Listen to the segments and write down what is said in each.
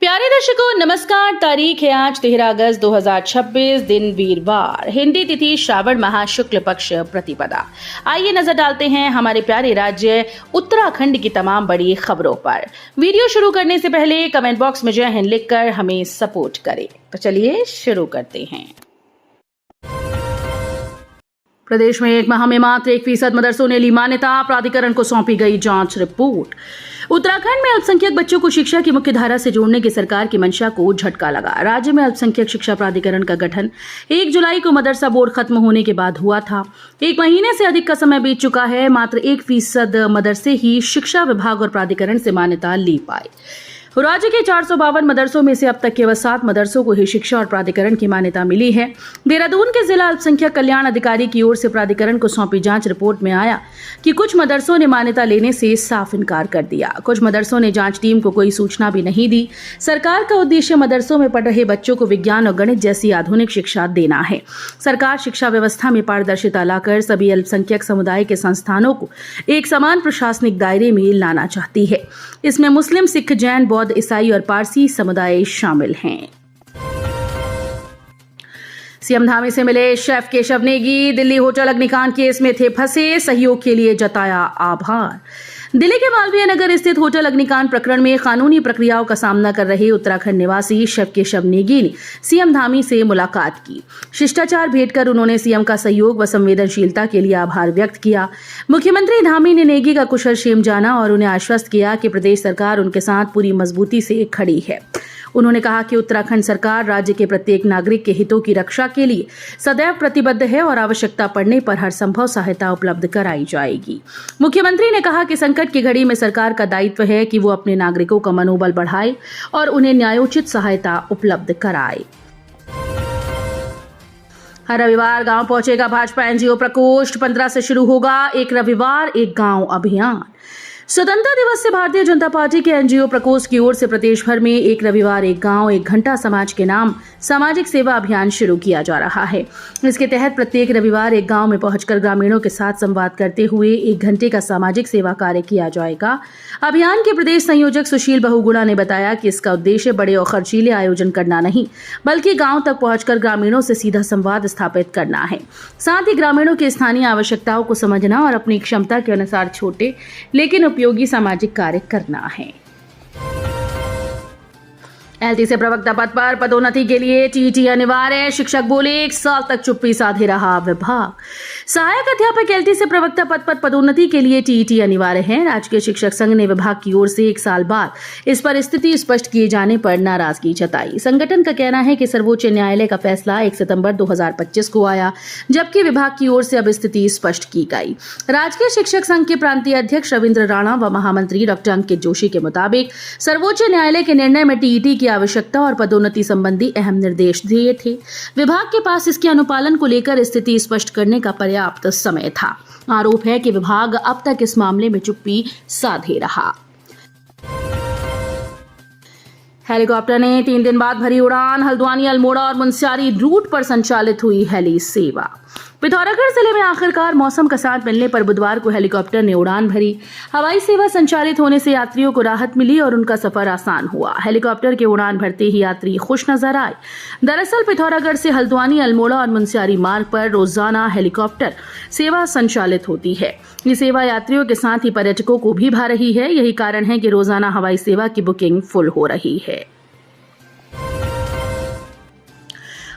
प्यारे दर्शकों नमस्कार। तारीख है आज 13 अगस्त 2026, दिन वीरवार, हिंदी तिथि श्रावण माह शुक्ल पक्ष प्रतिपदा। आइए नजर डालते हैं हमारे प्यारे राज्य उत्तराखंड की तमाम बड़ी खबरों पर। वीडियो शुरू करने से पहले कमेंट बॉक्स में जय हिंद लिखकर हमें सपोर्ट करें। तो चलिए शुरू करते हैं। प्रदेश में एक माह में मात्र 1% मदरसों ने ली मान्यता, प्राधिकरण को सौंपी गई जांच रिपोर्ट। उत्तराखंड में अल्पसंख्यक बच्चों को शिक्षा की मुख्य धारा से जोड़ने की सरकार की मंशा को झटका लगा। राज्य में अल्पसंख्यक शिक्षा प्राधिकरण का गठन 1 जुलाई को मदरसा बोर्ड खत्म होने के बाद हुआ था। 1 महीने से अधिक का समय बीत चुका है, मात्र 1% मदरसे ही शिक्षा विभाग और प्राधिकरण से मान्यता ले पाए। राज्य के 452 मदरसों में से अब तक केवल 7 मदरसों को ही शिक्षा और प्राधिकरण की मान्यता मिली है। देहरादून के जिला अल्पसंख्यक कल्याण अधिकारी की ओर से प्राधिकरण को सौंपी जांच रिपोर्ट में आया कि कुछ मदरसों ने मान्यता लेने से साफ इनकार कर दिया। कुछ मदरसों ने जांच टीम को कोई सूचना भी नहीं दी। सरकार का उद्देश्य मदरसों में पढ़ रहे बच्चों को विज्ञान और गणित जैसी आधुनिक शिक्षा देना है। सरकार शिक्षा व्यवस्था में पारदर्शिता लाकर सभी अल्पसंख्यक समुदाय के संस्थानों को एक समान प्रशासनिक दायरे में लाना चाहती है। इसमें मुस्लिम, सिख, जैन, बौद्ध, ईसाई और पारसी समुदाय शामिल हैं। सीएम धामी से मिले शेफ केशव नेगी, दिल्ली होटल अग्निकांड केस में थे फंसे, सहयोग के लिए जताया आभार। दिल्ली के मालवीय नगर स्थित होटल अग्निकांड प्रकरण में कानूनी प्रक्रियाओं का सामना कर रहे उत्तराखंड निवासी शेफ केशव नेगी ने सीएम धामी से मुलाकात की। शिष्टाचार भेंट कर उन्होंने सीएम का सहयोग व संवेदनशीलता के लिए आभार व्यक्त किया। मुख्यमंत्री धामी ने नेगी का कुशल क्षेम जाना और उन्हें आश्वस्त किया कि प्रदेश सरकार उनके साथ पूरी मजबूती से खड़ी है। उन्होंने कहा कि उत्तराखंड सरकार राज्य के प्रत्येक नागरिक के हितों की रक्षा के लिए सदैव प्रतिबद्ध है और आवश्यकता पड़ने पर हर संभव सहायता उपलब्ध कराई जाएगी। मुख्यमंत्री ने कहा कि संकट की घड़ी में सरकार का दायित्व है कि वो अपने नागरिकों का मनोबल बढ़ाए और उन्हें न्यायोचित सहायता उपलब्ध कराए। हर रविवार गांव पहुंचेगा भाजपा एनजीओ प्रकोष्ठ, 15 से शुरू होगा एक रविवार एक गांव अभियान। स्वतंत्रता दिवस से भारतीय जनता पार्टी के एनजीओ प्रकोष्ठ की ओर से प्रदेश भर में एक रविवार एक गांव एक घंटा समाज के नाम सामाजिक सेवा अभियान शुरू किया जा रहा है। इसके तहत प्रत्येक रविवार एक गांव में पहुंचकर ग्रामीणों के साथ संवाद करते हुए 1 घंटे का सामाजिक सेवा कार्य किया जाएगा। अभियान के प्रदेश संयोजक सुशील बहुगुणा ने बताया कि इसका उद्देश्य बड़े और खर्चीले आयोजन करना नहीं, बल्कि गांव तक पहुंचकर ग्रामीणों से सीधा संवाद स्थापित करना है। साथ ही ग्रामीणों की स्थानीय आवश्यकताओं को समझना और अपनी क्षमता के अनुसार छोटे लेकिन उपयोगी सामाजिक कार्य करना है। एलटी से प्रवक्ता पद पर पदोन्नति के लिए टीईटी अनिवार्य, शिक्षक बोले 1 साल तक चुप्पी साधे रहा विभाग। सहायक अध्यापक एलटी से प्रवक्ता पद पर पदोन्नति के लिए टीईटी अनिवार्य है। राजकीय शिक्षक संघ ने विभाग की ओर से 1 साल बाद इस पर स्थिति स्पष्ट किए जाने पर नाराजगी जताई। संगठन का कहना है कि सर्वोच्च न्यायालय का फैसला 1 सितंबर 2025 को आया, जबकि विभाग की ओर से अब स्थिति स्पष्ट की गई। राजकीय शिक्षक संघ के प्रांतीय अध्यक्ष रविंद्र राणा व महामंत्री डॉक्टर अंकित जोशी के मुताबिक सर्वोच्च न्यायालय के निर्णय में टीईटी की आवश्यकता और पदोन्नति संबंधी अहम निर्देश दिए थे। विभाग के पास इसके अनुपालन को लेकर स्थिति स्पष्ट करने का पर्याप्त समय था। आरोप है कि विभाग अब तक इस मामले में चुप्पी साधे रहा। हेलीकॉप्टर ने 3 दिन बाद भरी उड़ान, हल्द्वानी, अल्मोड़ा और मुनस्यारी रूट पर संचालित हुई हेली सेवा। पिथौरागढ़ जिले में आखिरकार मौसम का साथ मिलने पर बुधवार को हेलीकॉप्टर ने उड़ान भरी। हवाई सेवा संचालित होने से यात्रियों को राहत मिली और उनका सफर आसान हुआ। हेलीकॉप्टर के उड़ान भरते ही यात्री खुश नजर आए। दरअसल पिथौरागढ़ से हल्द्वानी, अल्मोड़ा और मुनस्यारी मार्ग पर रोजाना हेलीकॉप्टर सेवा संचालित होती है। ये सेवा यात्रियों के साथ ही पर्यटकों को भी भा रही है। यही कारण है कि रोजाना हवाई सेवा की बुकिंग फुल हो रही है।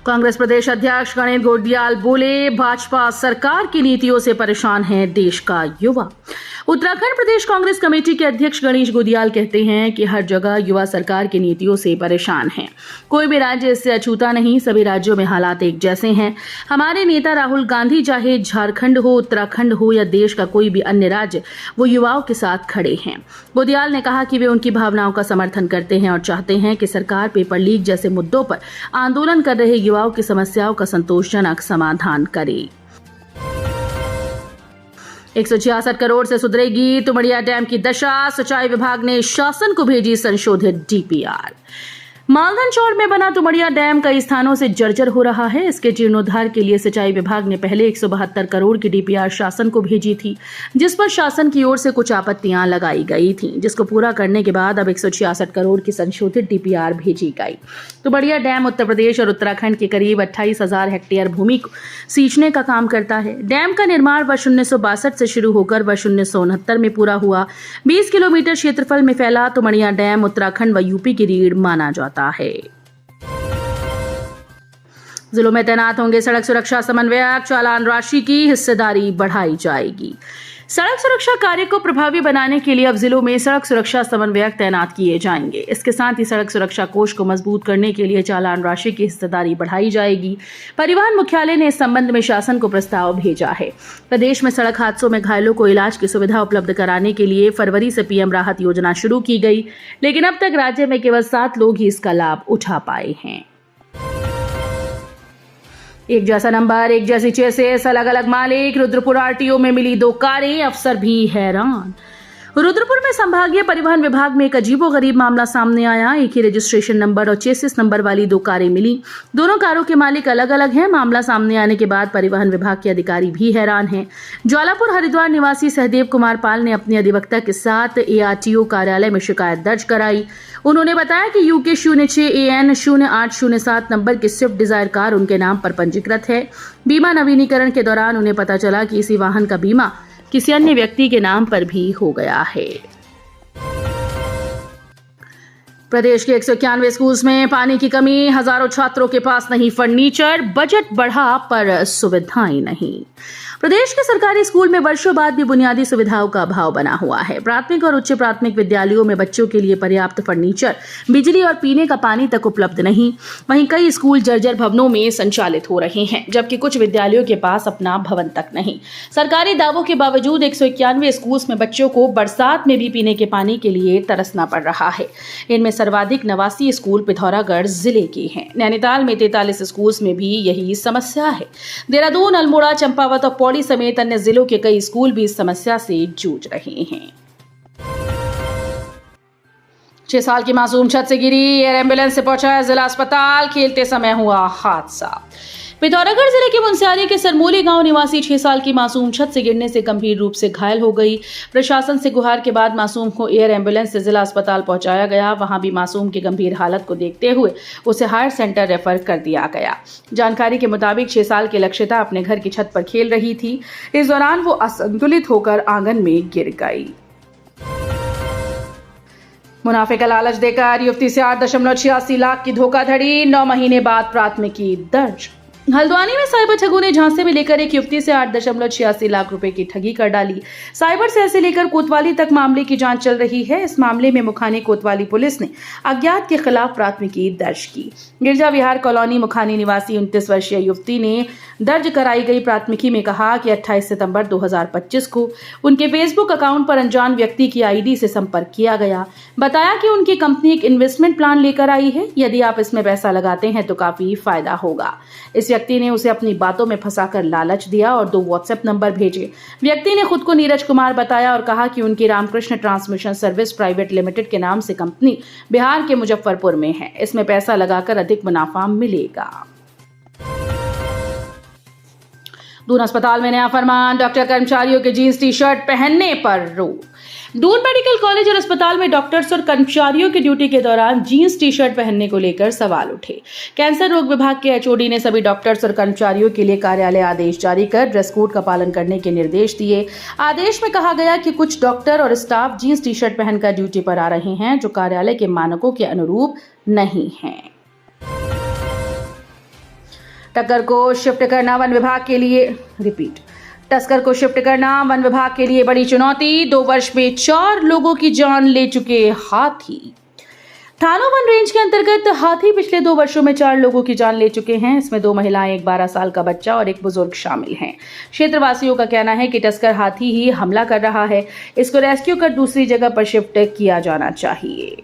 कांग्रेस प्रदेश अध्यक्ष गणेश गोडियाल बोले, भाजपा सरकार की नीतियों से परेशान है देश का युवा। उत्तराखंड प्रदेश कांग्रेस कमेटी के अध्यक्ष गणेश गोडियाल कहते हैं कि हर जगह युवा सरकार की नीतियों से परेशान है। कोई भी राज्य इससे अछूता नहीं, सभी राज्यों में हालात एक जैसे हैं। हमारे नेता राहुल गांधी चाहे झारखंड हो, उत्तराखंड हो या देश का कोई भी अन्य राज्य, वो युवाओं के साथ खड़े हैं। गोडियाल ने कहा कि वे उनकी भावनाओं का समर्थन करते हैं और चाहते हैं कि सरकार पेपर लीक जैसे मुद्दों पर आंदोलन कर रहे युवाओं की समस्याओं का संतोषजनक समाधान करे। 166 करोड़ से सुधरेगी तुमड़िया डैम की दशा, सिंचाई विभाग ने शासन को भेजी संशोधित डीपीआर। मालधन चौड़ में बना तुमड़िया डैम कई स्थानों से जर्जर हो रहा है। इसके जीर्णोद्धार के लिए सिंचाई विभाग ने पहले 172 करोड़ की डीपीआर शासन को भेजी थी, जिस पर शासन की ओर से कुछ आपत्तियां लगाई गई थीं, जिसको पूरा करने के बाद अब 166 करोड़ की संशोधित डीपीआर भेजी गई। तुमड़िया डैम उत्तर प्रदेश और उत्तराखंड के करीब 28,000 हेक्टेयर भूमि को सींचने का काम करता है। डैम का निर्माण वर्ष 1962 से शुरू होकर वर्ष 1969 में पूरा हुआ। 20 किलोमीटर क्षेत्रफल में फैला तुमड़िया डैम उत्तराखंड व यूपी की रीढ़ माना जाता है। जिलों में तैनात होंगे सड़क सुरक्षा समन्वयक, चालान राशि की हिस्सेदारी बढ़ाई जाएगी। सड़क सुरक्षा कार्य को प्रभावी बनाने के लिए अब जिलों में सड़क सुरक्षा समन्वयक तैनात किए जाएंगे। इसके साथ ही सड़क सुरक्षा कोष को मजबूत करने के लिए चालान राशि की हिस्सेदारी बढ़ाई जाएगी। परिवहन मुख्यालय ने इस संबंध में शासन को प्रस्ताव भेजा है। प्रदेश में सड़क हादसों में घायलों को इलाज की सुविधा उपलब्ध कराने के लिए फरवरी से पीएम राहत योजना शुरू की गई, लेकिन अब तक राज्य में केवल 7 लोग ही इसका लाभ उठा पाए हैं। एक जैसा नंबर, एक जैसी चेसिस, अलग अलग मालिक, रुद्रपुर आरटीओ में मिली 2 कारें, अफसर भी हैरान। रुद्रपुर में संभागीय परिवहन विभाग में एक अजीबोगरीब मामला सामने आया। एक ही रजिस्ट्रेशन नंबर और चेसिस नंबर वाली 2 कारें मिली। दोनों कारों के मालिक अलग अलग हैं। मामला सामने आने के बाद परिवहन विभाग के अधिकारी भी हैरान हैं। ज्वालापुर हरिद्वार निवासी सहदेव कुमार पाल ने अपने अधिवक्ता के साथ एआरटीओ कार्यालय में शिकायत दर्ज कराई। उन्होंने बताया कि यूके 06AN 0807 नंबर की स्विफ्ट डिजायर कार उनके नाम पर पंजीकृत है। बीमा नवीनीकरण के दौरान उन्हें पता चला कि इसी वाहन का बीमा किसी अन्य व्यक्ति के नाम पर भी हो गया है। प्रदेश के 191 स्कूल्स में पानी की कमी, हजारों छात्रों के पास नहीं फर्नीचर, बजट बढ़ा पर सुविधाएं नहीं। प्रदेश के सरकारी स्कूल में वर्षों बाद भी बुनियादी सुविधाओं का अभाव बना हुआ है। प्राथमिक और उच्च प्राथमिक विद्यालयों में बच्चों के लिए पर्याप्त फर्नीचर, बिजली और पीने का पानी तक उपलब्ध नहीं। वहीं कई स्कूल जर्जर भवनों में संचालित हो रहे हैं, जबकि कुछ विद्यालयों के पास अपना भवन तक नहीं। सरकारी दावों के बावजूद 191 स्कूल्स में बच्चों को बरसात में भी पीने के पानी के लिए तरसना पड़ रहा है। इनमें सर्वाधिक 89 स्कूल पिथौरागढ़ जिले के हैं। नैनीताल में 43 स्कूल्स में भी यही समस्या है। देहरादून, अल्मोड़ा, चंपावत और पौड़ी समेत अन्य जिलों के कई स्कूल भी इस समस्या से जूझ रहे हैं। 6 साल की मासूम छत से गिरी, एयर एम्बुलेंस से पहुंचाया जिला अस्पताल, खेलते समय हुआ हादसा। पिथौरागढ़ जिले के मुनस्यारी के सरमोली गांव निवासी 6 साल की मासूम छत से गिरने से गंभीर रूप से घायल हो गई। प्रशासन से गुहार के बाद मासूम को एयर एम्बुलेंस से जिला अस्पताल पहुंचाया गया। वहां भी मासूम की गंभीर हालत को देखते हुए उसे हायर सेंटर रेफर कर दिया गया। जानकारी के मुताबिक 6 साल की लक्षिता अपने घर की छत पर खेल रही थी। इस दौरान वो असंतुलित होकर आंगन में गिर गई। मुनाफे का लालच देकर युवती से 8.86 लाख की धोखाधड़ी, 9 महीने बाद प्राथमिकी दर्ज। हल्द्वानी में साइबर ठगों ने झांसे में लेकर एक युवती से 8.86 लाख रुपए की ठगी कर डाली। साइबर सेल से लेकर कोतवाली तक मामले की जांच चल रही है। इस मामले में मुखानी कोतवाली पुलिस ने अज्ञात के खिलाफ प्राथमिकी दर्ज की। गिरजा विहार कॉलोनी मुखानी निवासी 29 वर्षीय युवती ने दर्ज कराई गई प्राथमिकी में कहा कि 28 सितंबर 2025 को उनके फेसबुक अकाउंट पर अनजान व्यक्ति की आईडी से संपर्क किया गया। बताया कि उनकी कंपनी एक इन्वेस्टमेंट प्लान लेकर आई है, यदि आप इसमें पैसा लगाते हैं तो काफी फायदा होगा। इस व्यक्ति ने उसे अपनी बातों में फंसाकर लालच दिया और 2 व्हाट्सएप नंबर भेजे। व्यक्ति ने खुद को नीरज कुमार बताया और कहा कि उनकी Ramakrishna transmission service private limited के नाम से कंपनी बिहार के मुजफ्फरपुर में है। इसमें पैसा लगाकर अधिक मुनाफा मिलेगा। दून अस्पताल में नया फरमान, डॉक्टर कर्मचारियों के जींस टी शर्ट पहनने पर रोक। दून मेडिकल कॉलेज और अस्पताल में डॉक्टर्स और कर्मचारियों की ड्यूटी के दौरान जींस टी शर्ट पहनने को लेकर सवाल उठे। कैंसर रोग विभाग के एचओडी ने सभी डॉक्टर्स और कर्मचारियों के लिए कार्यालय आदेश जारी कर ड्रेस कोड का पालन करने के निर्देश दिए। आदेश में कहा गया कि कुछ डॉक्टर और स्टाफ जींस टी शर्ट पहनकर ड्यूटी पर आ रहे हैं, जो कार्यालय के मानकों के अनुरूप नहीं है। टक्कर को शिफ्ट करना वन विभाग के लिए तस्कर को शिफ्ट करना वन विभाग के लिए बड़ी चुनौती। 2 वर्ष में 4 लोगों की जान ले चुके हाथी। थानो वन रेंज के अंतर्गत हाथी पिछले 2 वर्षों में 4 लोगों की जान ले चुके हैं। इसमें 2 महिलाएं, एक 12 साल का बच्चा और एक बुजुर्ग शामिल हैं। क्षेत्रवासियों का कहना है कि तस्कर हाथी ही हमला कर रहा है। इसको रेस्क्यू कर दूसरी जगह पर शिफ्ट किया जाना चाहिए।